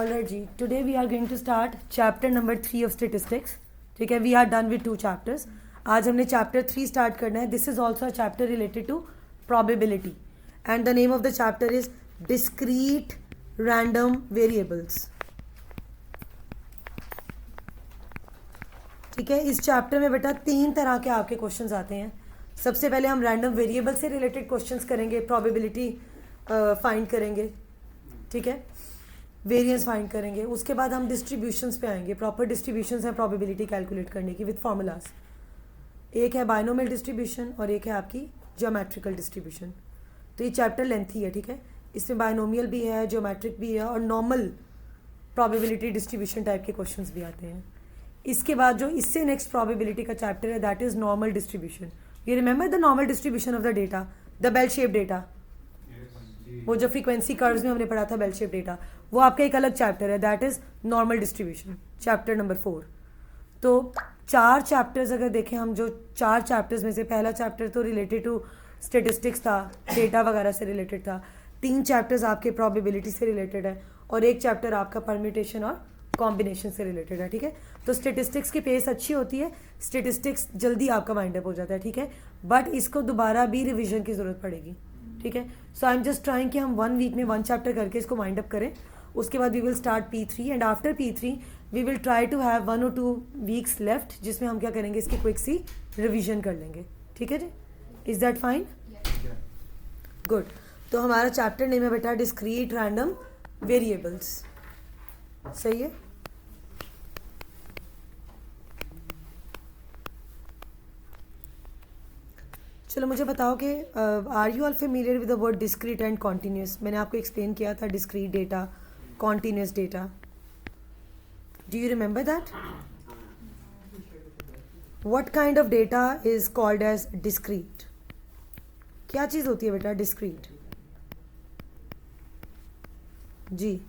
Alright ji, today we are going to start chapter number 3 of statistics. ठीक है, we are done with 2 chapters. आज हमने chapter 3 start करना है. This is also a chapter related to probability. And the name of the chapter is discrete random variables. ठीक है, इस chapter में बेटा 3 तरह के आपके क्वेश्चंस आते हैं. सबसे पहले हम रैंडम वेरिएबल से रिलेटेड क्वेश्चंस करेंगे, प्रोबेबिलिटी फाइंड करेंगे. ठीक है, वेरिएंस फाइंड करेंगे. उसके बाद हम डिस्ट्रीब्यूशंस पे आएंगे. प्रॉपर डिस्ट्रीब्यूशंस हैं प्रोबेबिलिटी कैलकुलेट करने की विद फार्मूलाज. एक है बाइनोमियल डिस्ट्रीब्यूशन और एक है आपकी ज्योमेट्रिकल डिस्ट्रीब्यूशन. तो ये चैप्टर लेंथी है. ठीक है, इसमें बाइनोमियल भी है, ज्योमेट्रिक भी है और नॉर्मल प्रोबेबिलिटी डिस्ट्रीब्यूशन टाइप के क्वेश्चंस भी आते हैं. इसके बाद जो इससे नेक्स्ट प्रोबेबिलिटी का चैप्टर है that is normal distribution. You remember the normal distribution of the data, the bell shape data. वो जो फ्रीक्वेंसी कर्व्स में हमने पढ़ा था बेल शेप डेटा, वो आपका एक अलग चैप्टर है that is normal distribution, chapter number 4. तो 4 चैप्टर्स अगर देखें हम, जो 4 चैप्टर्स में से पहला चैप्टर तो रिलेटेड टू स्टेटिस्टिक्स था, डेटा वगैरह से रिलेटेड था. 3 चैप्टर्स आपके प्रोबेबिलिटी से रिलेटेड है और एक चैप्टर आपका परम्यूटेशन और कॉम्बिनेशन से रिलेटेड है. ठीक है, तो स्टेटिस्टिक्स की पेस अच्छी होती है, स्टेटिस्टिक्स जल्दी आपका माइंड अप हो जाता है. ठीक है, बट इसको दोबारा भी रिवीजन की ज़रूरत पड़ेगी. ठीक है, सो आई एम जस्ट ट्राइंग कि हम 1 वीक में 1 चैप्टर करके इसको माइंड अप करें. उसके बाद we will start P3 and after P3 we will try to have 1 और 2 वीक्स लेफ्ट जिसमें हम क्या करेंगे, इसकी क्विक सी रिवीजन कर लेंगे. ठीक है जी, इज दैट फाइन? गुड. तो हमारा चैप्टर नेम है बेटा डिस्क्रीट रैंडम वेरिएबल्स. सही है. चलो मुझे बताओ कि are you all familiar with the word discrete and continuous. मैंने आपको एक्सप्लेन किया था discrete data, continuous data. Do you remember that? What kind of data is called as discrete? क्या चीज़ होती है बेटा डिस्क्रीट? जी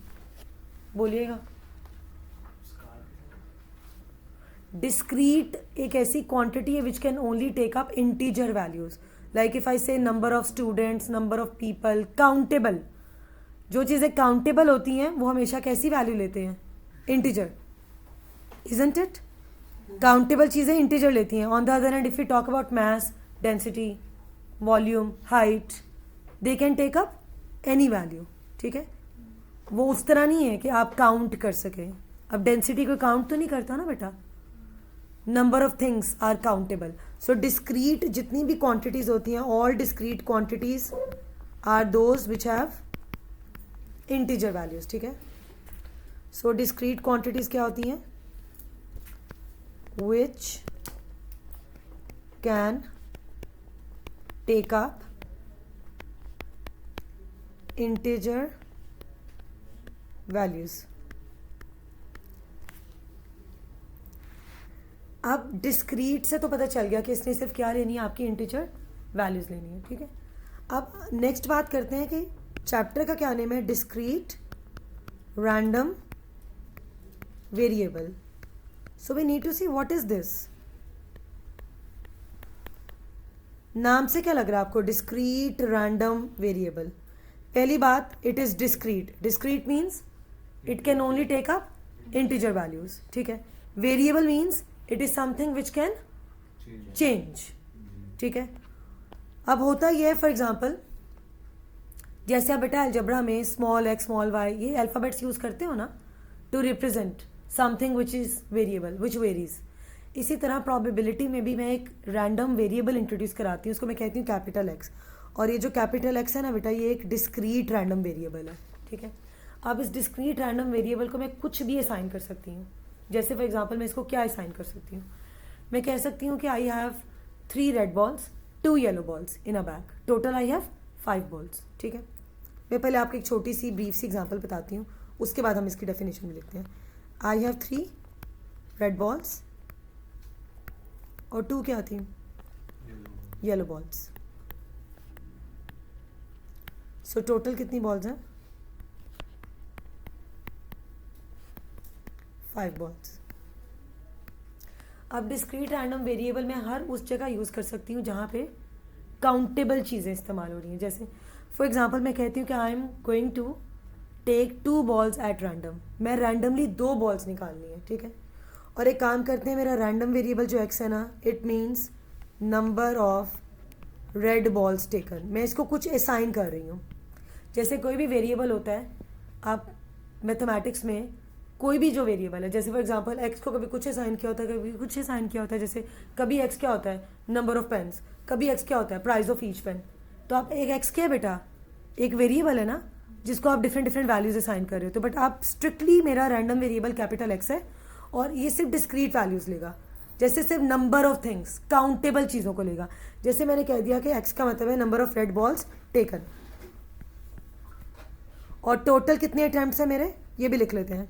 बोलिएगा. डिस्क्रीट एक ऐसी क्वांटिटी है which can only take up integer values. Like if I say number of students, number of people, countable. जो चीज़ें काउंटेबल होती हैं वो हमेशा कैसी वैल्यू लेते हैं? इंटीजर. Isn't it? काउंटेबल चीज़ें इंटीजर लेती हैं. On the other hand if you talk about mass, density, volume, height, they can take up any value. ठीक है, वो उस तरह नहीं है कि आप काउंट कर सकें. अब डेंसिटी को काउंट तो नहीं करता ना बेटा. Number of things are countable. So discrete जितनी भी क्वांटिटीज होती हैं, all discrete quantities are those which have integer values. ठीक है, सो डिस्क्रीट क्वांटिटीज क्या होती हैं? Which can take up integer values. अब डिस्क्रीट से तो पता चल गया कि इसने सिर्फ क्या लेनी है, आपकी इंटीजर वैल्यूज लेनी है. ठीक है, अब नेक्स्ट बात करते हैं कि चैप्टर का क्या नेम है? Discrete random variable. So we need to see what is this. नाम से क्या लग रहा है आपको? Discrete random variable. पहली बात, it is discrete. Discrete means it can only take up integer values. ठीक है, variable means it is something which can change. ठीक है, अब होता यह है फॉर एग्जाम्पल जैसे आप बेटा अलजबरा में स्मॉल एक्स स्मॉल वाई ये अल्फ़ाबेट्स यूज़ करते हो ना to represent something which is variable which varies. इसी तरह प्रोबेबिलिटी में भी मैं एक रैंडम वेरिएबल इंट्रोड्यूस कराती हूँ, उसको मैं कहती हूँ कैपिटल एक्स. और ये जो कैपिटल एक्स है ना बेटा, ये एक डिस्क्रीट रैंडम वेरिएबल है. ठीक है, अब इस डिस्क्रीट रैंडम वेरिएबल को मैं कुछ भी असाइन कर सकती हूँ. जैसे फॉर एग्जांपल मैं इसको क्या असाइन कर सकती हूँ? मैं कह सकती हूँ कि I have 3 red balls, 2 yellow balls in a bag. Total I have 5 balls. ठीक है, मैं पहले आपको एक छोटी सी ब्रीफ सी एग्जांपल बताती हूँ, उसके बाद हम इसकी डेफिनेशन भी लिखते हैं. आई हैव 3 रेड बॉल्स और 2 क्या थी? Yellow balls. सो टोटल कितनी बॉल्स हैं? 5 बॉल्स. अब डिस्क्रीट रैंडम वेरिएबल में हर उस जगह यूज़ कर सकती हूँ जहाँ पे काउंटेबल चीज़ें इस्तेमाल हो रही हैं. जैसे फॉर एग्जांपल मैं कहती हूँ कि I am going to take 2 balls at random, मैं रैंडमली 2 बॉल्स निकालनी है, ठीक है। और एक काम करते हैं, मेरा रैंडम वेरिएबल जो x है ना, it means number of red balls taken. मैं इसको कुछ असाइन कर रही हूँ। जैसे कोई भी वेरिएबल होता है, आप मैथमेटिक्स में कोई भी जो वेरिएबल है, जैसे फॉर एग्जांपल x को कभी कुछ असाइन किया होता है, कभी कुछ असाइन किया होता है। जैसे कभी x क्या होता है, नंबर ऑफ पेन्स, कभी x क्या होता है, प्राइस ऑफ ईच पेन। तो आप एक x क्या है बेटा, एक वेरिएबल है ना जिसको आप डिफरेंट डिफरेंट वैल्यूज असाइन कर रहे हो। तो बट आप स्ट्रिक्टली, मेरा रैंडम वेरिएबल कैपिटल x है और ये सिर्फ डिस्क्रीट वैल्यूज लेगा। जैसे सिर्फ नंबर ऑफ थिंग्स, काउंटेबल चीज़ों को लेगा। जैसे मैंने कह दिया कि x का मतलब है number of red balls taken, और टोटल कितने अटैम्प्ट्स है मेरे, ये भी लिख लेते हैं।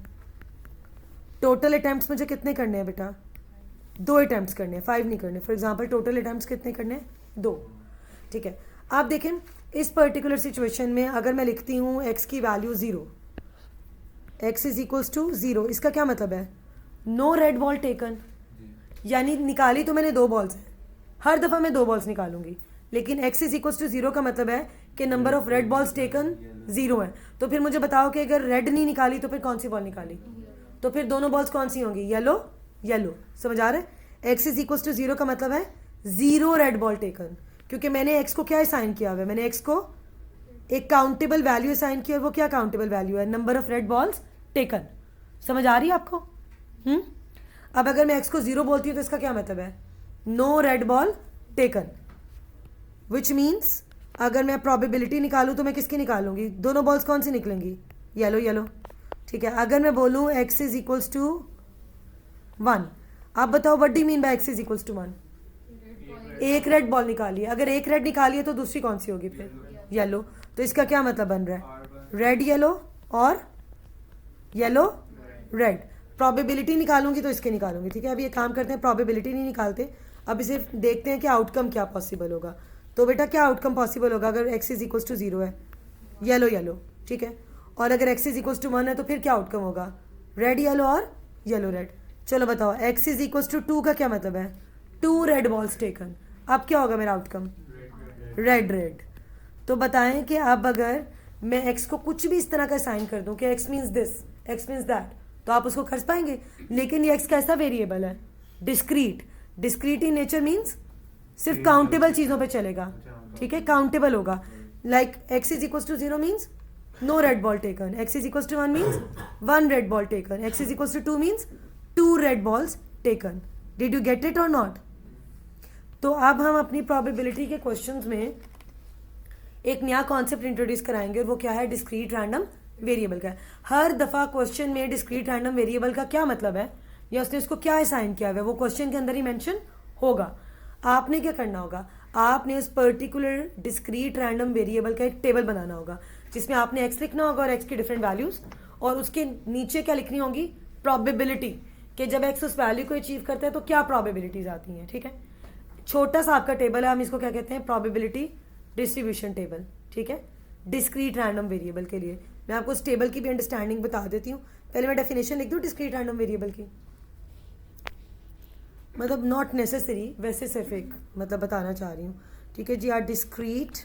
टोटल अटैम्प्ट्स मुझे कितने करने हैं बेटा, 2 अटैम्प्ट्स करने हैं, 5 नहीं करने। फॉर एग्जांपल टोटल अटैम्प्ट्स कितने करने हैं, 2, ठीक है। आप देखें इस पर्टिकुलर सिचुएशन में अगर मैं लिखती हूँ x की value 0, x is equals to 0, इसका क्या मतलब है, नो रेड बॉल टेकन। यानी निकाली तो मैंने 2 बॉल्स हैं, हर दफ़ा मैं 2 बॉल्स निकालूंगी, लेकिन x इज इक्वल्स टू 0 का मतलब है कि number of red balls taken 0 है। तो फिर मुझे बताओ कि अगर रेड नहीं निकाली तो फिर कौन सी बॉल निकाली, तो फिर दोनों बॉल्स कौन सी होंगी, येलो येलो। समझ आ रहा है, x इज इक्वल्स टू 0 का मतलब है 0 रेड बॉल टेकन, क्योंकि मैंने x को क्या असाइन किया हुआ है, मैंने x को एक काउंटेबल वैल्यू असाइन किया। वो क्या काउंटेबल वैल्यू है, number of red balls taken. समझ आ रही है आपको? अब अगर मैं x को 0 बोलती हूँ तो इसका क्या मतलब है, no red ball taken, which means अगर मैं प्रोबेबिलिटी निकालूँ तो मैं किसकी निकालूंगी, दोनों बॉल्स कौन सी निकलेंगी, येलो येलो, ठीक है। अगर मैं बोलूँ x इज इक्वल्स टू 1, आप बताओ what do mean by x is equals to 1, एक रेड बॉल निकालिए। अगर एक रेड निकालिए तो दूसरी कौन सी होगी फिर, येलो। तो इसका क्या मतलब बन रहा है, रेड येलो और येलो रेड। प्रोबेबिलिटी निकालूंगी तो इसके निकालूंगी, ठीक है। अब ये काम करते हैं, प्रोबेबिलिटी नहीं निकालते, अभी सिर्फ देखते हैं कि आउटकम क्या पॉसिबल होगा। तो बेटा क्या आउटकम पॉसिबल होगा अगर x इज इक्वल्स टू 0 है, येलो येलो, ठीक है। और अगर x इज इक्वल्स टू 1 है तो फिर क्या आउटकम होगा, रेड येलो और येलो रेड। चलो बताओ, x इज इक्वल्स टू 2 का क्या मतलब है, 2 रेड बॉल्स टेकन। अब क्या होगा मेरा आउटकम, रेड रेड। तो बताएं कि अब अगर मैं x को कुछ भी इस तरह का साइन कर दूं कि x means this, x means that, तो आप उसको कर पाएंगे। लेकिन ये x कैसा वेरिएबल है, discrete. Discrete in nature means सिर्फ काउंटेबल चीज़ों पे चलेगा, ठीक है, काउंटेबल होगा। Like x is equals to 0 means no red ball taken, x is equals to 1 means 1 red ball taken, x is equals to 2 means 2 red balls taken. Did you get it और not? तो अब हम अपनी probability के questions में एक नया concept introduce कराएंगे, और वो क्या है, डिस्क्रीट रैंडम वेरिएबल का है। हर दफ़ा क्वेश्चन में डिस्क्रीट रैंडम वेरिएबल का क्या मतलब है या उसने उसको क्या असाइन किया हुआ है वो क्वेश्चन के अंदर ही मेंशन होगा। आपने क्या करना होगा, आपने उस पर्टिकुलर डिस्क्रीट रैंडम वेरिएबल का एक टेबल बनाना होगा जिसमें आपने x लिखना होगा और x की डिफरेंट वैल्यूज़, और उसके नीचे क्या लिखनी होगी, प्रोबेबिलिटी, कि जब x उस वैल्यू को अचीव करता है तो क्या प्रोबेबिलिटीज आती हैं, ठीक है। छोटा सा आपका टेबल है, हम इसको क्या कहते हैं, प्रोबेबिलिटी डिस्ट्रीब्यूशन टेबल, ठीक है, डिस्क्रीट रैंडम वेरिएबल के लिए। मैं आपको उस टेबल की भी अंडरस्टैंडिंग बता देती हूँ। पहले मैं डेफिनेशन लिख दूँ डिस्क्रीट रैंडम वेरिएबल की, मतलब नॉट नेसेसरी, वैसे सिर्फ एक मतलब बताना चाह रही हूँ, ठीक है जी। Are discrete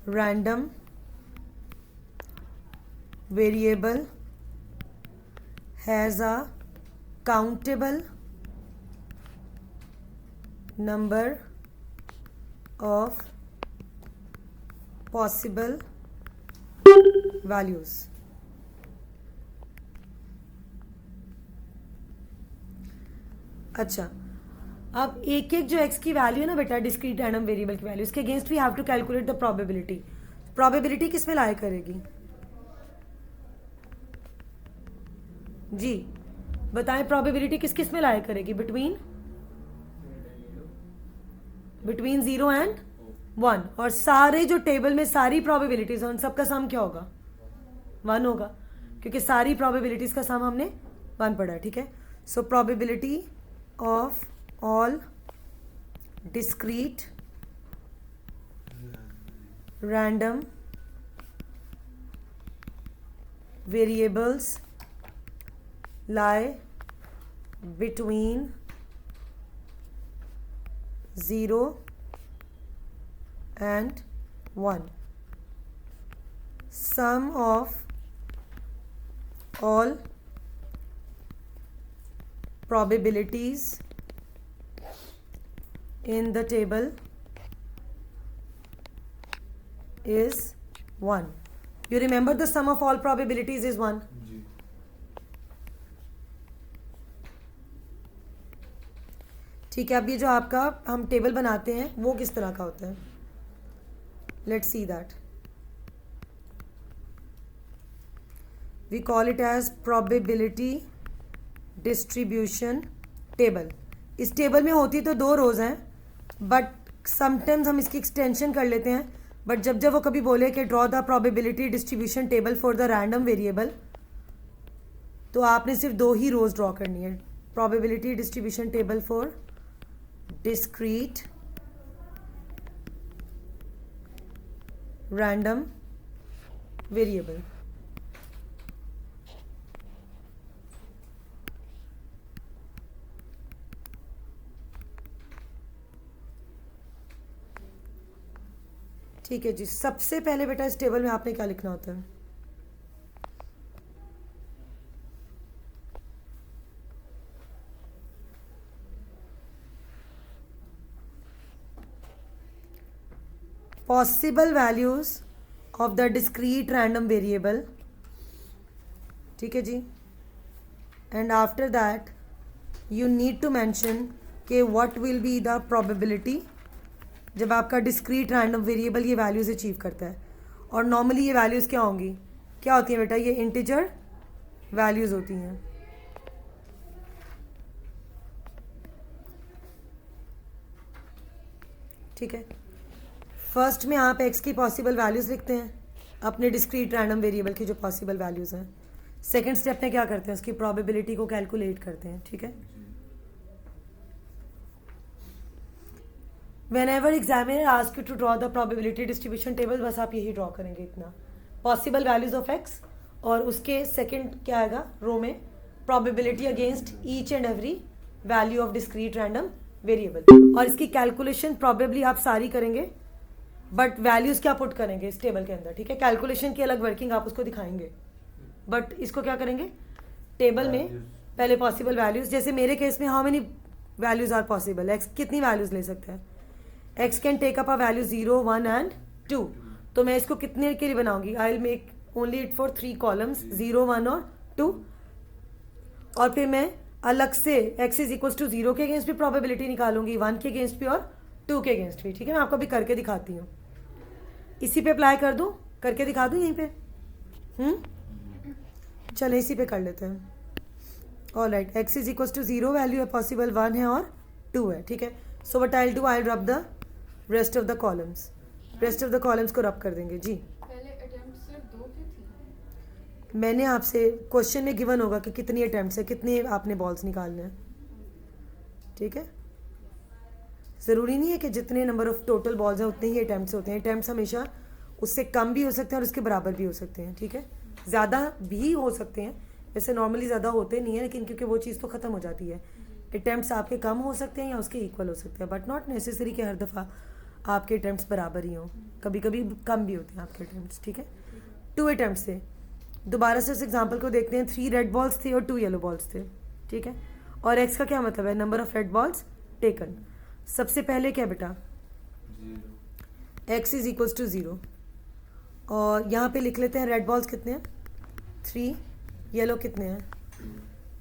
random variable has a countable number of possible values। अच्छा, अब एक एक जो x की वैल्यू है ना बेटा, डिस्क्रीट रैंडम वेरिएबल की वैल्यू, इसके against we have to calculate the probability. Probability किस में लाया करेगी जी, बताएं, प्रोबेबिलिटी किस किस में लाया करेगी, बिटवीन 0 एंड 1, और सारे जो टेबल में सारी प्रोबेबिलिटीज हैं उन सबका सम क्या होगा, 1 होगा, क्योंकि सारी प्रोबेबिलिटीज का सम हमने 1 पढ़ा है, ठीक है। So probability of all discrete random variables lie between 0 and 1। sum of all probabilities in the table is 1. You remember the sum of all probabilities is 1. ठीक है, अब ये जो आपका हम टेबल बनाते हैं वो किस तरह का होता है, let's see that. We call it as probability distribution table. इस टेबल में होती तो 2 रोज हैं, बट समटाइम्स हम इसकी एक्सटेंशन कर लेते हैं. बट जब जब वो कभी बोले कि draw the probability distribution table for the random variable, तो आपने सिर्फ 2 ही रोज ड्रॉ करनी है. Probability distribution table for discrete random variable. ठीक है जी. सबसे पहले बेटा इस टेबल में आपने क्या लिखना होता है, possible values of the discrete random variable. ठीक है जी. and after that you need to mention कि what will be the probability जब आपका discrete random variable ये values अचीव करता है. और normally ये values क्या होंगी, क्या होती हैं बेटा, ये integer values होती हैं. ठीक है. फर्स्ट में आप x की पॉसिबल वैल्यूज़ लिखते हैं, अपने डिस्क्रीट रैंडम वेरिएबल की जो पॉसिबल वैल्यूज़ हैं. सेकंड स्टेप में क्या करते हैं, उसकी प्रोबेबिलिटी को कैलकुलेट करते हैं. ठीक है. Whenever examiner ask you to draw the probability distribution table, बस आप यही ड्रॉ करेंगे इतना, पॉसिबल वैल्यूज़ ऑफ x, और उसके सेकेंड क्या आएगा रो में, probability against each and every value of discrete random variable. और इसकी कैलकुलेशन प्रॉबेबली आप सारी करेंगे, बट वैल्यूज़ क्या पुट करेंगे इस टेबल के अंदर. ठीक है. कैलकुलेशन की अलग वर्किंग आप उसको दिखाएंगे, बट इसको क्या करेंगे, टेबल में पहले पॉसिबल वैल्यूज़. जैसे मेरे केस में how many values are possible, x कितनी वैल्यूज़ ले सकते हैं, x can take up a value 0, 1 and 2. तो मैं इसको कितने के लिए बनाऊंगी, I will make only it for 3 columns, 0, 1 और 2. और फिर मैं अलग से एक्स इज इक्वल टू 0 के अगेंस्ट भी प्रोबेबिलिटी निकालूंगी, 1 के अगेंस्ट भी और 2 के अगेंस्ट भी. ठीक है. मैं आपको अभी करके दिखाती हूँ, इसी पे अप्लाई कर दूँ, करके दिखा दूँ यहीं पे. चले इसी पे कर लेते हैं. All right. X is equal to 0 value है पॉसिबल, 1 है और 2 है. ठीक है. So what I will do, I will rub the rest of the columns. Rest of the columns को रब कर देंगे जी. पहले अटेम्प्ट सिर्फ 2 की थी. मैंने आपसे क्वेश्चन में गिवन होगा कि कितनी अटेम्प्ट्स है, कितने आपने बॉल्स निकालने हैं. ठीक है. ज़रूरी नहीं है कि जितने नंबर ऑफ टोटल बॉल्स हैं उतने ही अटैम्प्ट्स होते हैं. अटैम्प्ट्स हमेशा उससे कम भी हो सकते हैं और उसके बराबर भी हो सकते हैं. ठीक है. ज़्यादा भी हो सकते हैं, वैसे नॉर्मली ज़्यादा होते नहीं है, लेकिन क्योंकि वो चीज़ तो ख़त्म हो जाती है. अटैम्प्ट्स आपके कम हो सकते हैं या उसके इक्वल हो सकते हैं, बट नॉट नेसेसरी कि हर दफ़ा आपके अटैम्प्ट्स बराबर ही हों. कभी कभी कम भी होते हैं आपके अटैम्प्ट्स. ठीक है. 2 अटैम्प्ट्स थे. दोबारा से उस एग्जाम्पल को देखते हैं. 3 रेड बॉल्स थे और 2 येलो बॉल्स थे. ठीक है. और एक्स का क्या मतलब है, number of red balls taken. सबसे पहले क्या बेटा, x इज इक्वल्स टू 0, और यहाँ पे लिख लेते हैं रेड बॉल्स कितने हैं, 3, येलो कितने हैं,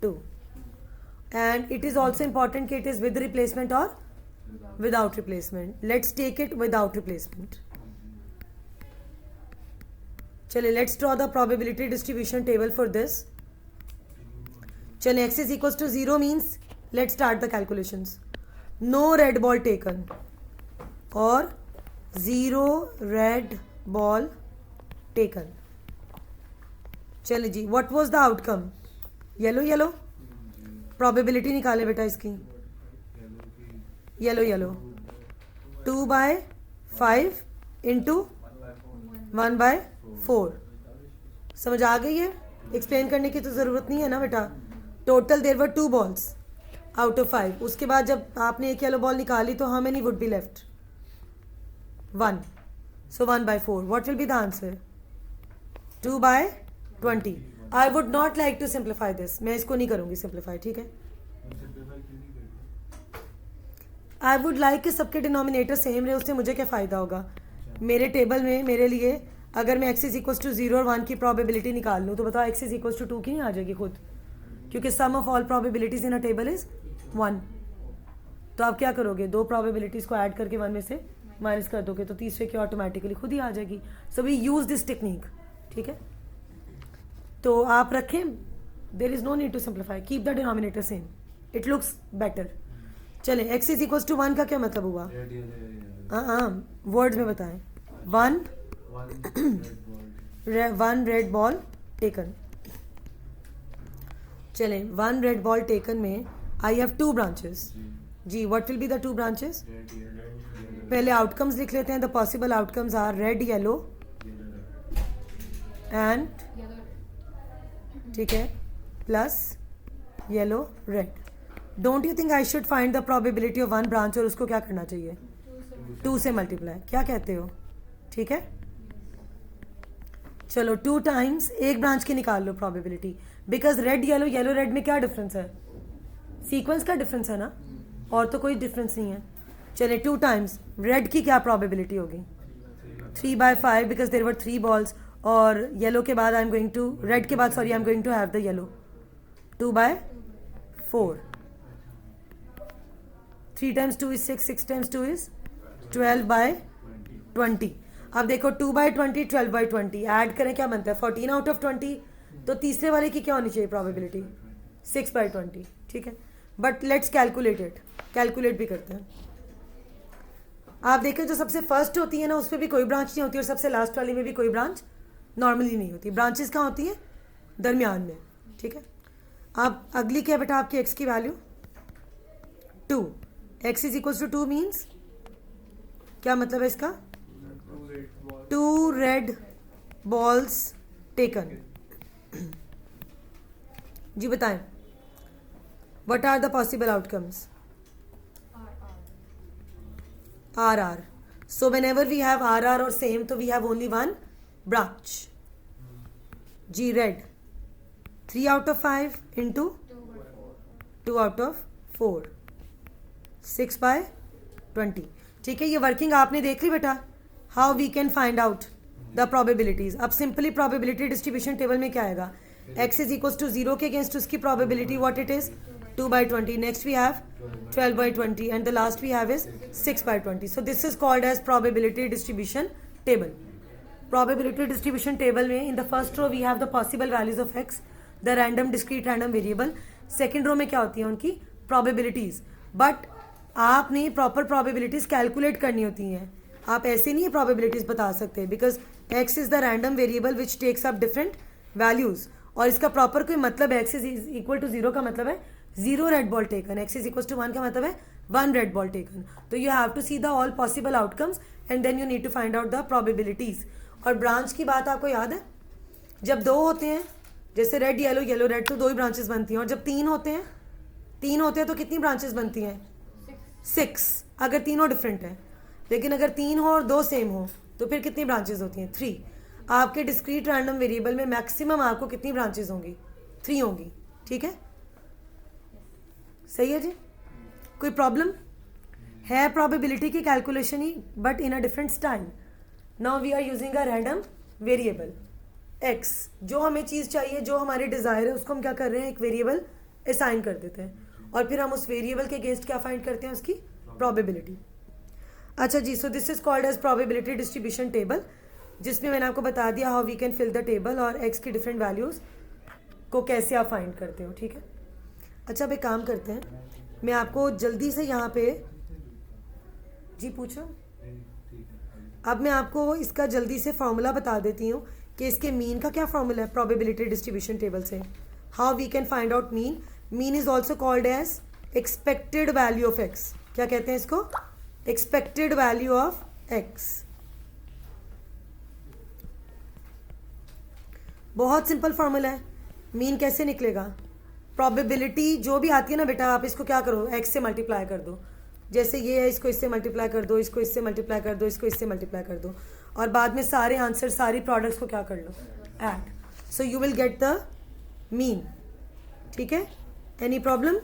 2. And it is also important कि इट इज़ विद रिप्लेसमेंट और without replacement. Let's take it without replacement. चलिए let's draw the probability distribution table for this. चलिए x is equals to 0 means let's start the calculations. No red ball taken और 0 red ball taken. चलिए जी. what was the outcome, yellow. Probability निकाले बेटा इसकी, yellow 2/5 into 1/4. समझ आ गई है, explain करने की तो ज़रूरत नहीं है ना बेटा. Total there were 2 balls out of 5. उसके बाद जब आपने एक येलो बॉल निकाली तो how many would be left, 1. So 1/4. What will be the answer, 2 by 20. I would not like to simplify this. मैं इसको नहीं करूँगी सिंप्लीफाई. ठीक है. आई वुड लाइक कि सबके डिनोमिनेटर सेम रहे. उससे मुझे क्या फ़ायदा होगा. मेरे टेबल में मेरे लिए अगर मैं x इज इक्वल टू 0 और 1 की प्रोबेबिलिटी निकाल लूँ तो बताओ x इज इक्वल टू 2 की नहीं आ जाएगी खुद, क्योंकि sum of all probabilities in a table is 1. तो आप क्या करोगे, दो प्रोबेबिलिटीज़ को ऐड करके 1 में से माइनस कर दोगे तो तीसरे की ऑटोमेटिकली खुद ही आ जाएगी. So we use this technique. ठीक है. तो आप रखें, there is no need to simplify, keep the denominator same, it looks better. चले x इज इक्वल टू 1 का क्या मतलब हुआ. हाँ वर्ड्स में बताएं. 1 रेड बॉल टेकन. चलें 1 रेड बॉल टेकन में आई हैव 2 ब्रांचेस. जी what will be the 2 branches. पहले आउटकम्स लिख लेते हैं. The possible outcomes are red yellow and, ठीक है, plus yellow red. Don't you think I should find the probability of 1 branch और उसको क्या करना चाहिए, 2 से मल्टीप्लाई. क्या कहते हो. ठीक है. चलो 2 टाइम्स एक ब्रांच की निकाल लो probability, because red yellow yellow red में क्या डिफरेंस है, सीक्वेंस का डिफरेंस है ना, और तो कोई डिफरेंस नहीं है. चले 2 टाइम्स रेड की क्या प्रोबेबिलिटी होगी, 3/5 बिकॉज देयर वर 3 बॉल्स. और येलो के बाद I am going to, red के बाद sorry I am going to have the yellow. 2/4. 3 times 2 is 6, 6 times 2 is 12/20. अब देखो 2/20, 12/20 ऐड करें क्या बनता है 14 आउट ऑफ 20. तो तीसरे वाले की क्या होनी चाहिए प्रोबेबिलिटी, 6/20. ठीक है. But let's calculate it. Calculate भी करते हैं. आप देखें जो सबसे फर्स्ट होती है ना उसमें भी कोई ब्रांच नहीं होती और सबसे लास्ट वाली में भी कोई ब्रांच नॉर्मली नहीं होती. ब्रांचेस कहाँ होती है, दरमियान में. ठीक है. अब अगली क्या बेटा आपकी x की value 2. x is equal to 2 means क्या मतलब है इसका, 2 रेड बॉल्स टेकन. जी बताएं what are the possible outcomes. RR. So whenever we have RR or same, तो we have only one branch. G red. 3 out of 5 into 2 out of 4. 6/20. ठीक है. ये वर्किंग आपने देख ली बेटा. How we can find out the probabilities. अब simply probability distribution table में क्या आएगा, x इज इक्वल टू 0 के अगेंस्ट उसकी probability what it is 2/20. Next we have 12/20 and the last we have is 6/20. So this is called as probability distribution table. Probability distribution table में in the first row we have the possible values of x, the random discrete random variable. Second row में क्या होती है उनकी probabilities. But आपने proper probabilities calculate करनी होती हैं. आप ऐसे नहीं probabilities बता सकते because x is the random variable which takes up different values. और इसका प्रॉपर कोई मतलब है, x इज इक्वल टू 0 का मतलब है 0 red ball taken, x is equal to 1 का मतलब है 1 रेड बॉल टेकन. तो you have to see the all possible outcomes and then you need to find out the probabilities. और branch की बात आपको याद है, जब 2 होते हैं जैसे रेड येलो येलो रेड तो 2 ही ब्रांचेस बनती हैं. और जब 3 होते हैं तो कितनी ब्रांचेस बनती हैं, 6 अगर तीनों डिफरेंट हैं. लेकिन अगर 3 हो और 2 सेम हो तो फिर कितनी ब्रांचेस होती हैं, 3. आपके डिस्क्रीट रैंडम वेरिएबल में मैक्सिमम आपको कितनी ब्रांचेस होंगी, 3 होंगी. ठीक है. सही है जी. कोई प्रॉब्लम है प्रोबेबिलिटी की कैलकुलेशन ही, but in a different style. Now we are using a random variable x. जो हमें चीज़ चाहिए, जो हमारे डिज़ायर है, उसको हम क्या कर रहे हैं, एक वेरिएबल असाइन कर देते हैं और फिर हम उस वेरिएबल के अगेंस्ट क्या फाइंड करते हैं, उसकी प्रोबेबिलिटी. अच्छा जी. So this is called as probability distribution table, जिसमें मैंने आपको बता दिया how we can fill the table और x की डिफरेंट वैल्यूज़ को कैसे आप फाइंड करते हो. ठीक है. अच्छा अब एक काम करते हैं, मैं आपको जल्दी से यहाँ पे, जी पूछो. अब मैं आपको इसका जल्दी से फॉर्मूला बता देती हूँ कि इसके मीन का क्या फॉर्मूला है प्रोबेबिलिटी डिस्ट्रीब्यूशन टेबल से. How we can find out mean. Mean is also called as expected value of x. क्या कहते हैं इसको, एक्सपेक्टेड वैल्यू ऑफ x. बहुत सिंपल फॉर्मूला है. मीन कैसे निकलेगा, प्रोबेबिलिटी जो भी आती है ना बेटा, आप इसको क्या करो, x से मल्टीप्लाई कर दो. जैसे ये है, इसको इससे मल्टीप्लाई कर दो, इसको इससे मल्टीप्लाई कर दो, इसको इससे मल्टीप्लाई कर दो, और बाद में सारे आंसर सारी प्रोडक्ट्स को क्या कर लो, add. So you will get the mean. ठीक है, any problem?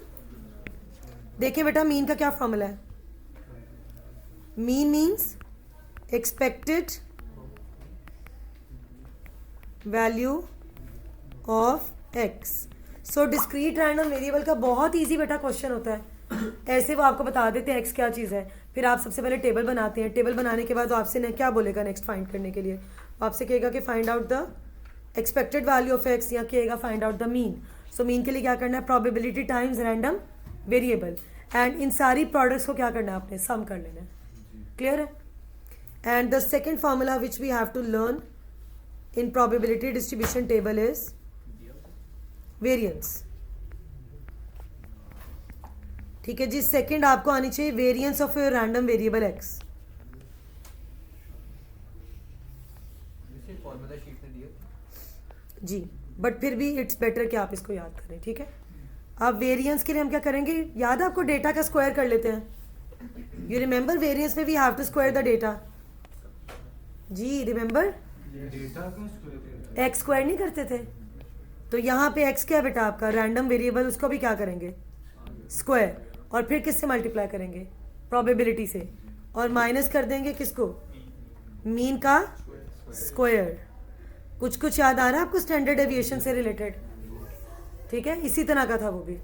देखिए बेटा मीन का क्या फॉर्मूला है. Mean means expected value of X. So discrete random variable का बहुत इजी बेटा क्वेश्चन होता है. ऐसे वो आपको बता देते हैं एक्स क्या चीज़ है, फिर आप सबसे पहले टेबल बनाते हैं. टेबल बनाने के बाद वो आपसे क्या बोलेगा नेक्स्ट फाइंड करने के लिए, आपसे कहेगा कि find out the expected value of x या कहेगा find out the mean. So mean के लिए क्या करना है, probability times random variable, and in सारी प्रोडक्ट्स को क्या करना है आपने, सम कर लेना है. क्लियर है. And the second formula which we have to learn in probability distribution table is variance. ठीक है जी. सेकंड आपको आनी चाहिए variance of your random variable X. जी, बट फिर भी इट्स बेटर कि आप इसको याद करें. ठीक है. अब वेरियंस के लिए हम क्या करेंगे, याद है आपको, डेटा का स्क्वायर कर लेते हैं. यू रिमेंबर वेरियंस में we have to square the data. जी रिमेंबर, एक्स स्क्वायर नहीं करते थे, तो यहाँ पे एक्स क्या है बेटा आपका रैंडम वेरिएबल, उसको भी क्या करेंगे स्क्वायर, और फिर किससे मल्टीप्लाई करेंगे, प्रोबेबिलिटी से, और माइनस कर देंगे किसको, मीन का स्क्वायर. कुछ याद आ रहा है आपको स्टैंडर्ड डेविएशन से रिलेटेड. ठीक है, इसी तरह का था वो भी.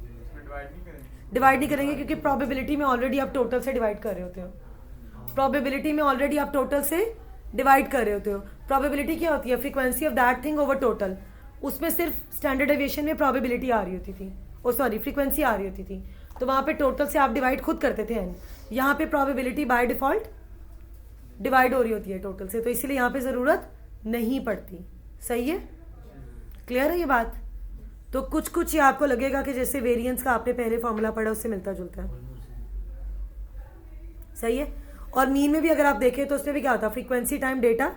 डिवाइड नहीं करेंगे क्योंकि प्रोबेबिलिटी में ऑलरेडी आप टोटल से डिवाइड कर रहे होते हो. प्रोबेबिलिटी में ऑलरेडी आप टोटल से डिवाइड कर रहे होते हो. प्रोबेबिलिटी क्या होती है, frequency of that thing over total. उसमें सिर्फ स्टैंडर्ड डेविएशन में प्रोबेबिलिटी आ रही होती थी, ओ सॉरी फ्रीक्वेंसी आ रही होती थी, तो वहाँ पे टोटल से आप डिवाइड खुद करते थे एन. यहाँ पे प्रोबेबिलिटी बाय डिफॉल्ट डिवाइड हो रही होती है टोटल से, तो इसीलिए यहाँ पे ज़रूरत नहीं पड़ती. सही है, क्लियर है ये बात. तो कुछ ये आपको लगेगा कि जैसे वेरिएंस का आपने पहले फॉर्मूला पढ़ा उससे मिलता जुलता है. सही है. और मीन में भी अगर आप देखें तो उसमें भी क्या होता है, frequency time data,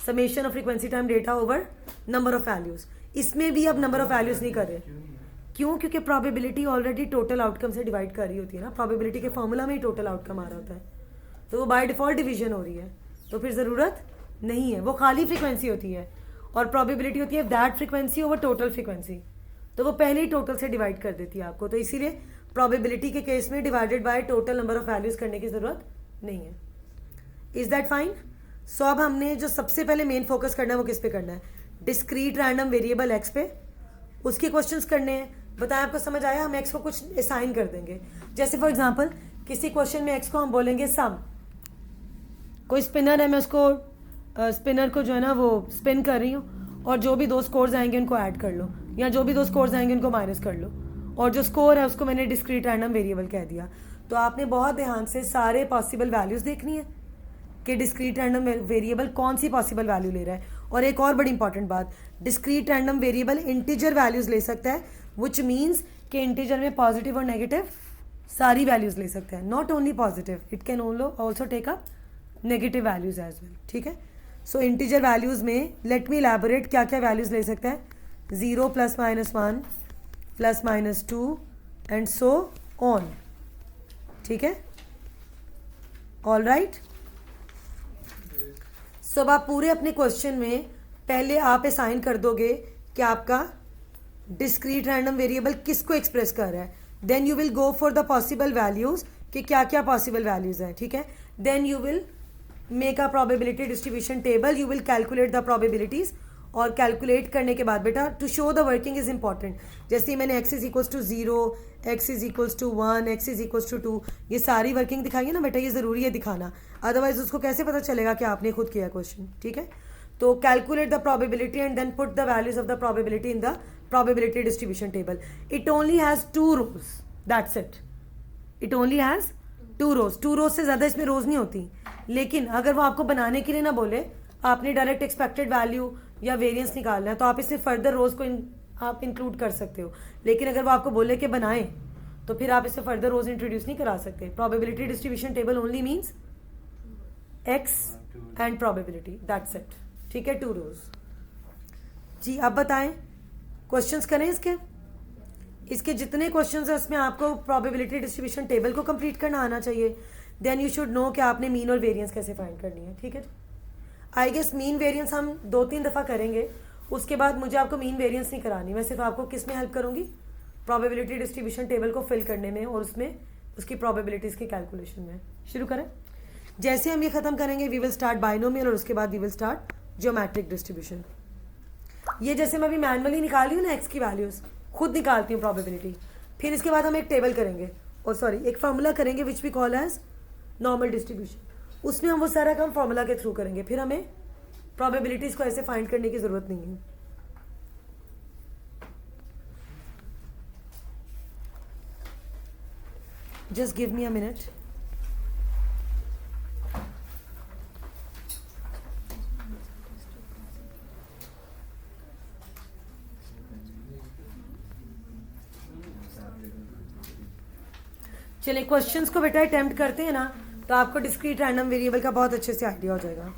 summation of frequency time data over number of values. इसमें भी अब नंबर ऑफ वैल्यूज नहीं कर रहे. क्यों, क्योंकि प्रोबेबिलिटी ऑलरेडी टोटल आउटकम से डिवाइड कर रही होती है ना. प्रोबेबिलिटी के फॉर्मूला में ही टोटल आउटकम आ रहा होता है, तो वो बाय डिफॉल्ट डिवीजन हो रही है, तो फिर ज़रूरत नहीं है. वो खाली फ्रीक्वेंसी होती है और प्रोबेबिलिटी होती है that frequency over total frequency, तो वो पहले ही टोटल से डिवाइड कर देती है आपको. तो इसीलिए प्रोबेबिलिटी के केस में divided by total number of values करने की ज़रूरत नहीं है. Is that fine. सो अब हमने जो सबसे पहले मेन फोकस करना है वो किस पे करना है, डिस्क्रीट रैंडम वेरिएबल एक्स पे. उसके क्वेश्चंस करने हैं. बताएं आपको समझ आया. हम एक्स को कुछ असाइन कर देंगे. जैसे फॉर एग्जांपल किसी क्वेश्चन में एक्स को हम बोलेंगे सम. कोई स्पिनर है, मैं उसको स्पिनर को जो है ना वो स्पिन कर रही हूँ, और जो भी दो स्कोर्स आएंगे उनको ऐड कर लो, या जो भी दो स्कोर्स आएंगे उनको माइनस कर लो, और जो स्कोर है उसको मैंने डिस्क्रीट रैंडम वेरिएबल कह दिया. तो आपने बहुत ध्यान से सारे पॉसिबल वैल्यूज़ देखनी है कि डिस्क्रीट रैंडम वेरिएबल कौन सी पॉसिबल वैल्यू ले रहा है. और एक और बड़ी इंपॉर्टेंट बात, discrete random variable integer values ले सकता है, विच मीन्स कि इंटीजर में पॉजिटिव और नेगेटिव सारी वैल्यूज़ ले सकता है. Not only positive, it can also take up negative values as well. ठीक है. सो इंटीजर वैल्यूज़ में लेट मी इलैबोरेट क्या क्या वैल्यूज़ ले सकता है. 0 +-1 +-2 एंड सो ऑन. ठीक है, ऑल राइट. सो अब आप पूरे अपने क्वेश्चन में पहले आप असाइन कर दोगे कि आपका डिस्क्रीट रैंडम वेरिएबल किसको एक्सप्रेस कर रहा है. Then you will go for the possible values कि क्या क्या पॉसिबल वैल्यूज़ हैं. ठीक है. Then you will make a probability distribution table, you will calculate the probabilities, और कैलकुलेट करने के बाद बेटा to show the working is important. जैसे मैंने x is equals to 0, x is equals to 1, x is equals to 2, ये सारी working दिखाइए ना बेटा, ये ज़रूरी है दिखाना, अदरवाइज उसको कैसे पता चलेगा कि आपने खुद किया क्वेश्चन. ठीक है. तो calculate the probability and then put the values of the probability in the probability distribution table. It only has 2 rows, that's it. It only has 2 rows. 2 rows से ज़्यादा इसमें रोज नहीं होती. लेकिन अगर वो आपको बनाने के लिए ना बोले, आपने डायरेक्ट एक्सपेक्टेड वैल्यू या वेरिएंस निकालना है, तो आप इसमें फर्दर रोज को आप इंक्लूड कर सकते हो. लेकिन अगर वो आपको बोले कि बनाएं, तो फिर आप इसमें फर्दर रोज इंट्रोड्यूस नहीं करा सकते. Probability distribution table only means x and probability, that's it. ठीक है, 2 रोज. जी अब बताएं, क्वेश्चंस करें इसके जितने क्वेश्चंस हैं उसमें आपको प्रोबेबिलिटी डिस्ट्रीब्यूशन टेबल को कंप्लीट करना आना चाहिए. देन यू शुड नो कि आपने मीन और वेरिएंस कैसे फाइंड करनी है. ठीक है. आई गेस मीन वेरिएंस हम 2-3 दफ़ा करेंगे, उसके बाद मुझे आपको मीन वेरिएंस नहीं करानी, मैं सिर्फ आपको किस में हेल्प करूँगी, प्रोबेबिलिटी डिस्ट्रीब्यूशन टेबल को फिल करने में और उसमें उसकी प्रोबेबिलिटीज़ की कैलकुलेशन में। शुरू करें। जैसे हम ये ख़त्म करेंगे वी विल स्टार्ट बाइनोमियल और उसके बाद we will start geometric distribution. ये जैसे मैं अभी मैनुअली निकाल रही हूँ ना एक्स की वैल्यूज़, खुद निकालती हूँ प्रोबेबिलिटी, फिर इसके बाद हम एक टेबल करेंगे और सॉरी एक फार्मूला करेंगे which we call as normal distribution. उसमें हम वो सारा काम फार्मूला के थ्रू करेंगे, फिर हमें प्रोबेबिलिटीज़ को ऐसे फाइंड करने की ज़रूरत नहीं है। Just give me a minute. चलिए क्वेश्चंस को बेटा अटेम्प्ट करते हैं ना, तो आपको डिस्क्रीट रैंडम वेरिएबल का बहुत अच्छे से आइडिया हो जाएगा।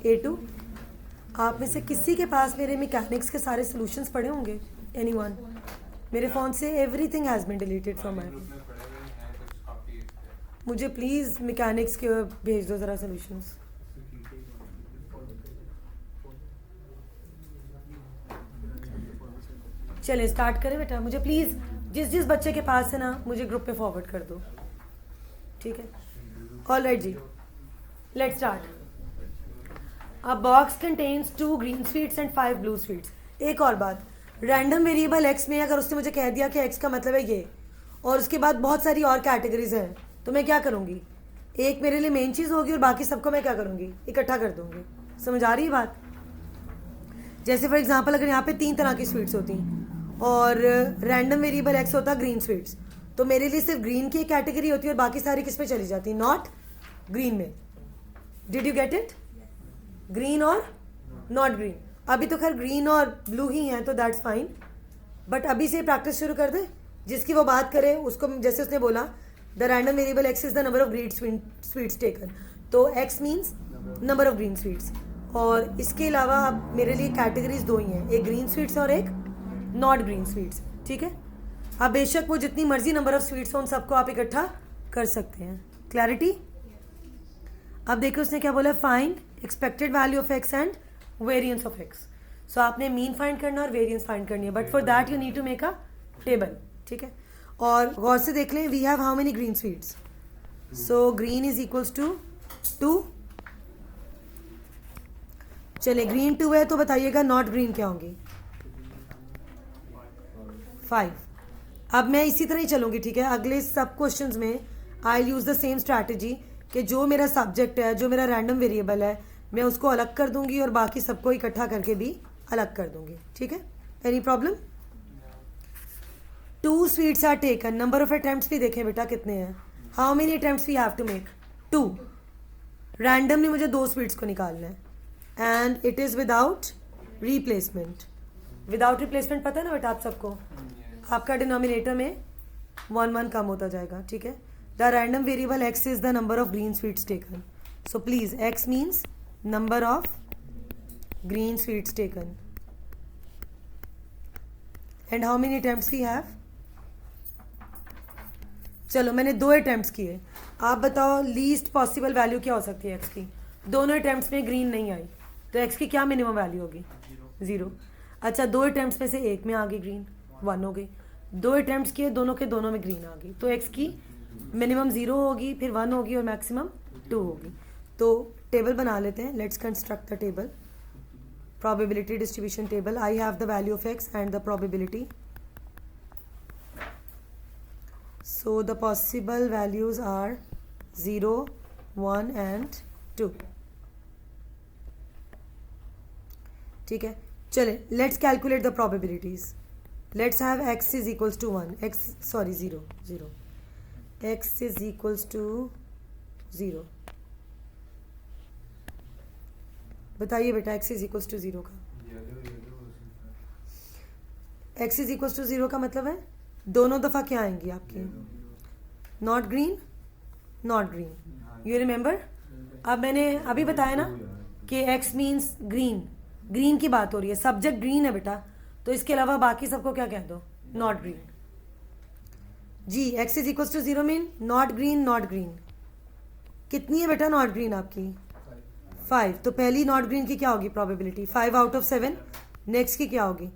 A2 आप में से किसी के पास मेरे मैकेनिक्स के सारे सॉल्यूशंस पड़े होंगे? एनीवन? मेरे फ़ोन से everything has been deleted from my phone. मुझे प्लीज़ मैकेनिक्स के भेज दो ज़रा सॉल्यूशंस। चलें स्टार्ट करें बेटा। मुझे प्लीज़ जिस जिस बच्चे के पास है ना मुझे ग्रुप पे फॉरवर्ड कर दो, ठीक है? ऑलराइट जी, let's start. A box contains 2 green sweets and 5 blue sweets. एक और बात, रैंडम वेरिएबल एक्स में अगर उसने मुझे कह दिया कि एक्स का मतलब है ये और उसके बाद बहुत सारी और कैटेगरीज हैं, तो मैं क्या करूँगी? एक मेरे लिए मेन चीज़ होगी और बाकी सबको मैं क्या करूँगी? इकट्ठा कर दूँगी। समझ आ रही है बात? जैसे फॉर एग्जांपल अगर यहाँ पे 3 तरह की स्वीट्स होती और रैंडम वेरिएबल एक्स होता ग्रीन स्वीट्स, तो मेरे लिए सिर्फ ग्रीन की कैटेगरी होती है और बाकी सारी किस में चली जाती? नॉट ग्रीन में। Did you get it? Green और नॉट ग्रीन। अभी तो खैर ग्रीन और ब्लू ही हैं तो दैट्स फाइन, बट अभी से प्रैक्टिस शुरू कर दे। जिसकी वो बात करे उसको, जैसे उसने बोला the random variable X is the number of green sweets taken, तो X means number of green sweets. और इसके अलावा अब मेरे लिए कैटेगरीज 2 ही हैं, एक ग्रीन स्वीट्स और एक नॉट ग्रीन स्वीट्स, ठीक है? अब बेशक वो जितनी मर्जी नंबर ऑफ स्वीट्स हो उन सबको आप इकट्ठा कर सकते हैं। क्लैरिटी? अब देखो उसने क्या बोला, find expected value of X and variance of X. So आपने मीन फाइंड करना और वेरिएंस फाइंड करनी है, but for that you need to make a table, ठीक है? और गौर से देख लें, we have how many green sweets? So green is equals to 2। चले ग्रीन 2 है तो बताइएगा नॉट ग्रीन क्या होंगी? 5। अब मैं इसी तरह ही चलूँगी, ठीक है? अगले सब क्वेश्चंस में आई यूज़ द सेम स्ट्रैटेजी कि जो मेरा सब्जेक्ट है, जो मेरा रैंडम वेरिएबल है, मैं उसको अलग कर दूंगी और बाकी सबको इकट्ठा करके भी अलग कर दूंगी, ठीक है? Any problem? 2 sweets are taken. Number of attempts भी देखें बेटा कितने हैं। How many attempts we have to make? 2। Randomly मुझे 2 स्वीट्स को निकालना है and it is without replacement. Without replacement पता है ना बेटा आप सबको? आपका डिनोमिनेटर में 1 कम होता जाएगा, ठीक है? The random variable x is the number of green sweets taken. So please, x means number of green sweets taken. And how many attempts we have? चलो मैंने 2 अटेम्प्ट्स किए। आप बताओ लीस्ट पॉसिबल वैल्यू क्या हो सकती है x की? दोनों अटेम्प्ट्स में ग्रीन नहीं आई तो x की क्या मिनिमम वैल्यू होगी? 0। अच्छा 2 अटेम्प्ट्स में से एक में आ गई ग्रीन, 1 हो गई। 2 अटेम्प्ट्स किए, दोनों के दोनों में ग्रीन आ गई, तो x की मिनिमम 0 होगी, फिर 1 होगी और मैक्सिमम 2 होगी। तो टेबल बना लेते हैं। Let's construct the table, probability distribution table. I have the value of X and the probability. So the possible values are 0, 1 and 2, ठीक है? चले let's calculate the probabilities. Let's have x is equals to 1, x sorry 0, x is equals to 0। बताइए बेटा x is equals to 0 का? x is equals to 0 का मतलब है दोनों दफ़ा क्या आएंगी आपकी? Not green, not green. You remember? अब मैंने अभी बताया ना कि x मीन्स ग्रीन, ग्रीन की बात हो रही है, सब्जेक्ट ग्रीन है बेटा, तो इसके अलावा बाकी सबको क्या कह दो? Not green. जी X is equal to 0 mean not green not green. कितनी है बेटा नॉट ग्रीन आपकी? 5। तो पहली नॉट ग्रीन की क्या होगी प्रोबेबिलिटी? 5 out of 7। नेक्स्ट की क्या होगी?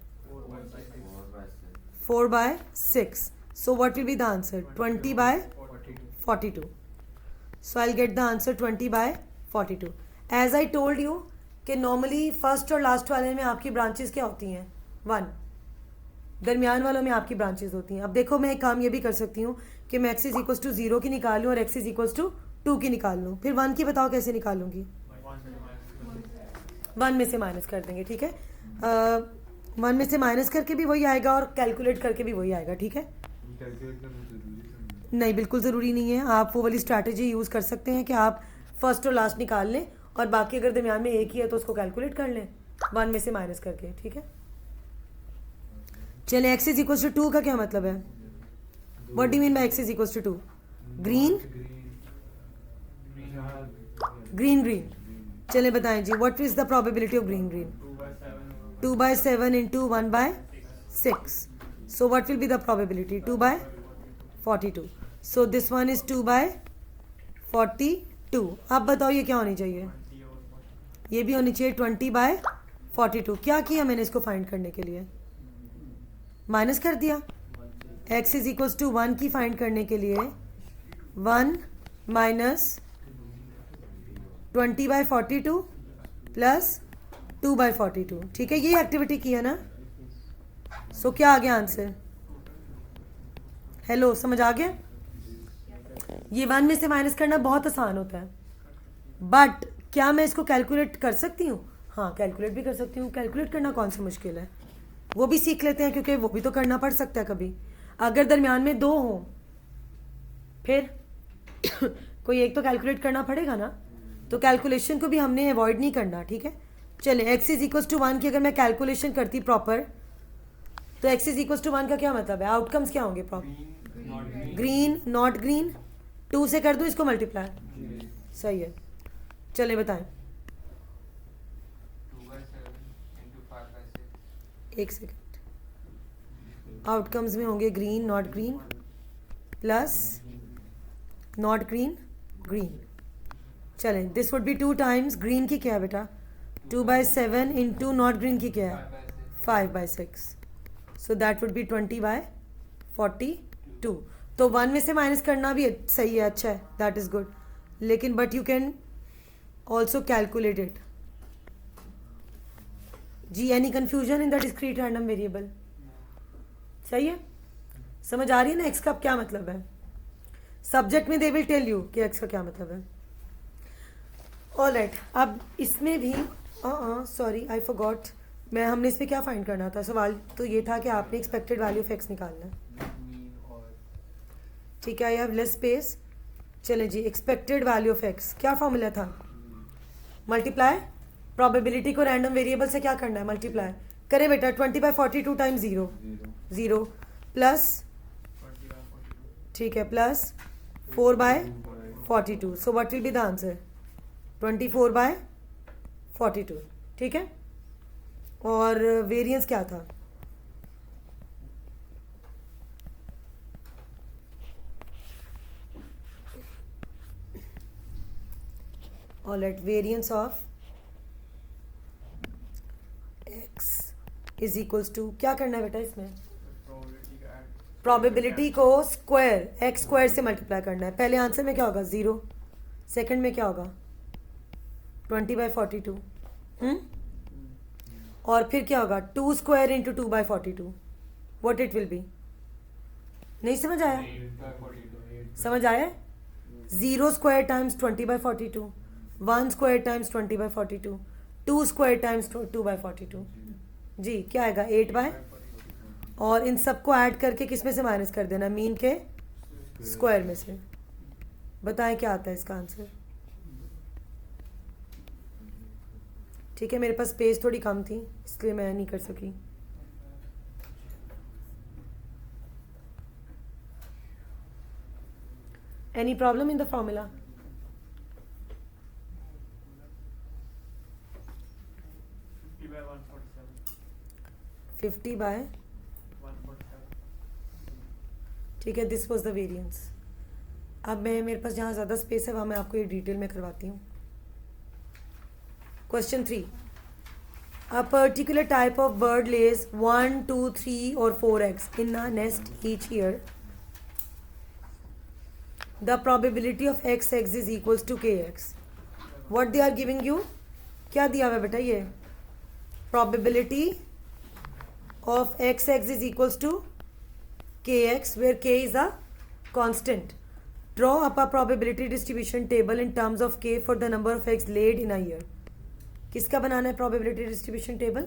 4/6। So what will be the answer? 20/42. So I will get the answer 20/42. As I told you कि नॉर्मली फर्स्ट और लास्ट वाले में आपकी ब्रांचेस क्या होती हैं? 1। दरमियान वालों में आपकी ब्रांचेस होती हैं। अब देखो मैं एक काम ये भी कर सकती हूँ कि मैं एक्स इज इक्वल टू 0 की निकाल लूँ और एक्स इज इक्वल टू 2 की निकाल लूँ। फिर 1 की बताओ कैसे निकालूंगी? 1 में से माइनस कर देंगे, ठीक है। 1 में से माइनस करके भी वही आएगा और कैलकुलेट करके भी वही आएगा, ठीक है। नहीं बिल्कुल ज़रूरी नहीं है। आप वो वाली स्ट्रैटेजी यूज़ कर सकते हैं कि आप फर्स्ट और लास्ट निकाल लें और बाकी अगर दरमियान में एक ही है तो उसको कैलकुलेट कर लें 1 में से माइनस करके, ठीक है। चले एक्स इज इक्वल टू 2 का क्या मतलब है? What do you mean by X is equal to 2? Green green green. चले बताएं जी what is the probability of green green? 2/7 into 1/6। So what will be the probability? 2/42. So this one is 2/42. अब बताओ ये क्या होनी चाहिए? ये भी होनी चाहिए 20/42. क्या किया मैंने इसको फाइंड करने के लिए? माइनस कर दिया। x इज इक्वल टू 1 की फाइंड करने के लिए 1 माइनस 20/42 प्लस 2/42, ठीक है। ये एक्टिविटी की है ना? सो क्या आ गया आंसर? हेलो समझ आ गया? ये 1 में से माइनस करना बहुत आसान होता है, बट क्या मैं इसको कैलकुलेट कर सकती हूँ? हाँ कैलकुलेट भी कर सकती हूँ। कैलकुलेट करना कौन सा मुश्किल है, वो भी सीख लेते हैं क्योंकि वो भी तो करना पड़ सकता है कभी। अगर दरमियान में 2 हों फिर कोई एक तो कैलकुलेट करना पड़ेगा ना, तो कैलकुलेशन को भी हमने अवॉइड नहीं करना, ठीक है। चले एक्स इज इक्वल टू 1 की अगर मैं कैलकुलेशन करती प्रॉपर तो एक्स इज इक्वल टू 1 का क्या मतलब है? आउटकम्स क्या होंगे प्रॉपर? Green not green. 2 से कर दूँ इसको मल्टीप्लाई? सही है। चले बताएं। 1 सेकेंड। आउटकम्स में होंगे green not green plus not green green. चलें this would be 2 times green की क्या है बेटा? 2/7 इंटू नॉट ग्रीन की क्या है? 5/6। So that would be 20/42. तो 1 में से माइनस करना भी सही है, अच्छा है, दैट इज़ गुड। लेकिन but you can also calculate it. जी any confusion in the discrete random variable? सही है, समझ आ रही है ना एक्स का क्या मतलब है? सब्जेक्ट में दे विल टेल यू कि एक्स का क्या मतलब है। ऑलराइट, अब इसमें भी सॉरी आई फॉरगॉट, हमने इसमें क्या फाइंड करना था? सवाल तो ये था कि आपने एक्सपेक्टेड वैल्यू ऑफ एक्स निकालना है, ठीक है। I have less space. चलें जी, एक्सपेक्टेड वैल्यू ऑफ एक्स क्या फॉर्मूला था? मल्टीप्लाई। प्रोबेबिलिटी को रैंडम वेरिएबल से क्या करना है? मल्टीप्लाई करें बेटा। 20/42 टाइम्स 0 प्लस, ठीक है, plus 4/42। So what will be the answer? 24/42, ठीक है। और वेरिएंस क्या था? Alright, variance of X is equals to क्या करना है बेटा इसमें? प्रोबेबिलिटी को स्क्वायर एक्स स्क्वायर से मल्टीप्लाई करना है। पहले आंसर में क्या होगा? 0। सेकंड में क्या होगा? 20/42। और फिर क्या होगा? 2 square into 2/42। What it will be? नहीं समझ आया? समझ आया? 0 square times 20/42, 1 square times 20/42, 2 square times 2/42। जी क्या आएगा? 8/। और इन सबको ऐड करके किस में से माइनस कर देना? मीन के स्क्वायर में से। बताएं क्या आता है इसका आंसर? ठीक है, मेरे पास स्पेस थोड़ी कम थी इसलिए मैं नहीं कर सकी। Any problem in the formula? ठीक है, दिस वॉज द वेरियंस. अब मेरे पास जहाँ ज़्यादा स्पेस है वहाँ मैं आपको ये डिटेल में करवाती हूँ. Question 3. A particular type of bird lays 1, 2, 3 or 4 eggs in a nest each year. The probability of x eggs is equals to kx. What they are giving you? क्या दिया हुआ है बेटा ये? Probability of x eggs is equals to kx, where k is a constant. Draw up a probability distribution table in terms of k for the number of eggs laid in a year. किसका बनाना है probability distribution table?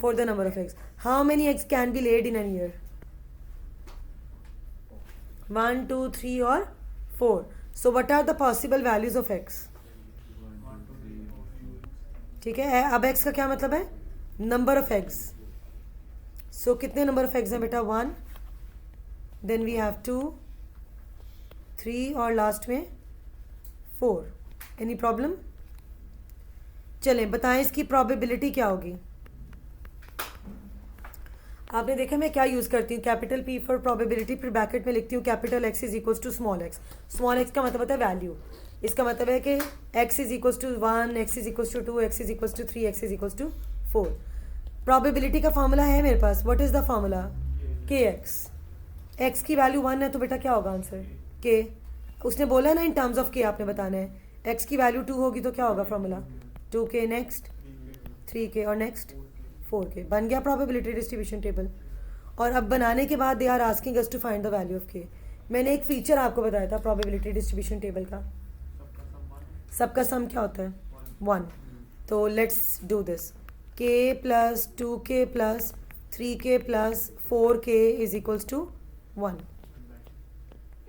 For the number of eggs. How many eggs can be laid in a year? 1, 2, 3 or 4. So what are the possible values of x? ठीक है, अब x का क्या मतलब है? Number of eggs. So कितने number of eggs हैं बेटा? 1, then we have 2, 3 और लास्ट में 4. Any problem? चलें, बताएं इसकी प्रोबेबिलिटी क्या होगी. आपने देखा मैं क्या यूज़ करती हूँ, कैपिटल P फॉर प्रोबेबिलिटी, फिर ब्रैकेट में लिखती हूँ capital X is equals to small x. Small x का मतलब होता है वैल्यू. इसका मतलब है कि x is equals to 1, x is equals to 2, x is equals to 3, x is equals to 4. Probability का फॉर्मूला है मेरे पास. What is the formula? kx. x की वैल्यू 1 है तो बेटा क्या होगा आंसर? k. उसने बोला है ना इन टर्म्स ऑफ k आपने बताना है. x की वैल्यू 2 होगी तो क्या होगा फॉर्मूला? 2k नेक्स्ट, 3k और नेक्स्ट 4k. बन गया प्रोबेबिलिटी डिस्ट्रीब्यूशन टेबल. और अब बनाने के बाद they are asking us to find the value of k. मैंने एक फीचर आपको बताया था प्रोबेबिलिटी डिस्ट्रीब्यूशन टेबल का. सबका सम क्या होता है? 1. तो let's do this. k plus 2k plus 3k plus 4k is equals to 1.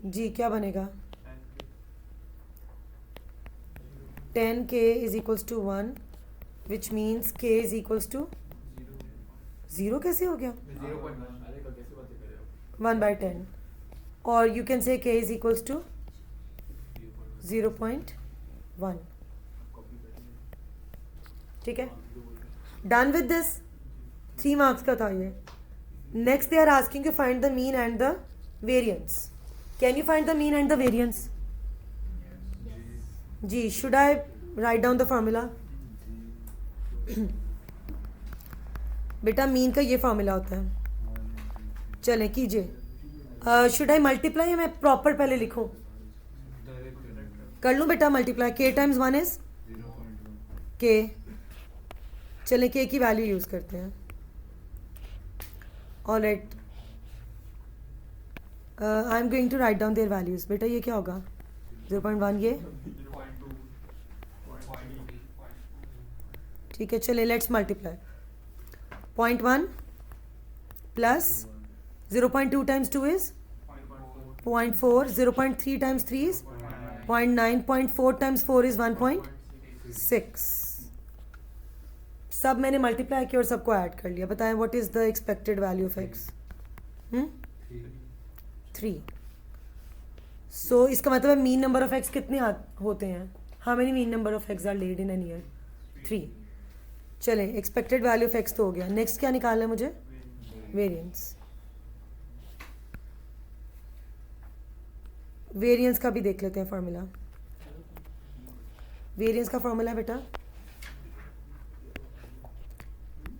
जी क्या बनेगा? 10k is equals to 1, which means k is equals to 0. कैसे हो गया? 1 by 10. और you can say k is equals to 0.1. ठीक है, done with this. 3 marks का था ये. Next they are asking to find the mean and the variance. Can you find the mean and the variance? जी, should I write down the formula? बेटा mean का ये formula होता है. चलें कीजिए. शुड आई मल्टीप्लाई या मैं प्रॉपर पहले लिखूं? कर लूं बेटा multiply. k times 1 is k. चलें k की वैल्यू यूज़ करते हैं. Alright, I am going to write down their values. बेटा ये क्या होगा? 0.1 ये. ठीक है, चलिए let's multiply. 0.1 plus 0.2 times 2 is 0.4, 0.3 times 3 is 0.9, 0.4 times 4 is 1.6. सब मैंने मल्टीप्लाई किया और सबको ऐड कर लिया. बताएं what is the expected value of x? 3. सो इसका मतलब है मीन नंबर ऑफ x कितने होते हैं? How many mean number of x are laid in an year? 3. चलें, एक्सपेक्टेड वैल्यू ऑफ x तो हो गया. नेक्स्ट क्या निकालना है मुझे? वेरिएंस. वेरिएंस का भी देख लेते हैं फॉर्मूला. वेरिएंस का फॉर्मूला बेटा,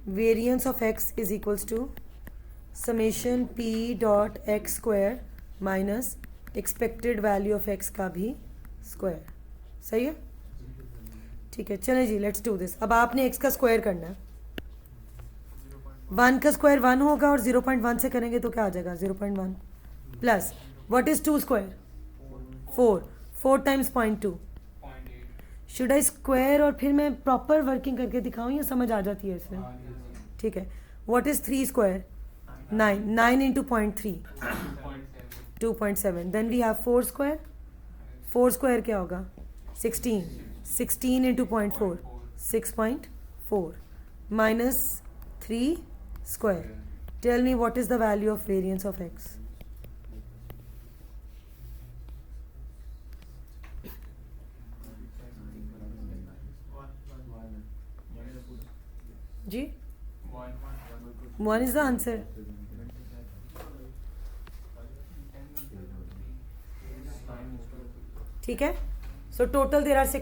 variance of x is equals to summation p dot X square minus expected value of x का भी स्क्वायर. सही है? ठीक है, चलें जी, लेट्स डू दिस. अब आपने x का स्क्वायर करना है. 1 का स्क्वायर 1 होगा और 0.1 से करेंगे तो क्या आ जाएगा? 0.1 plus what is 2 square? 4. 4 times 0.2. Should I square और फिर मैं प्रॉपर वर्किंग करके दिखाऊं या समझ आ जाती है इसमें? ठीक है. What is 3 square? 9. 9 into 0.3 2.7. Then we have 4 square. 4 square क्या होगा? 16. 16 into 0.4 6.4 minus 3 square. Tell me what is the value of variance of x? जी 1 is the answer. ठीक है. So total there are 6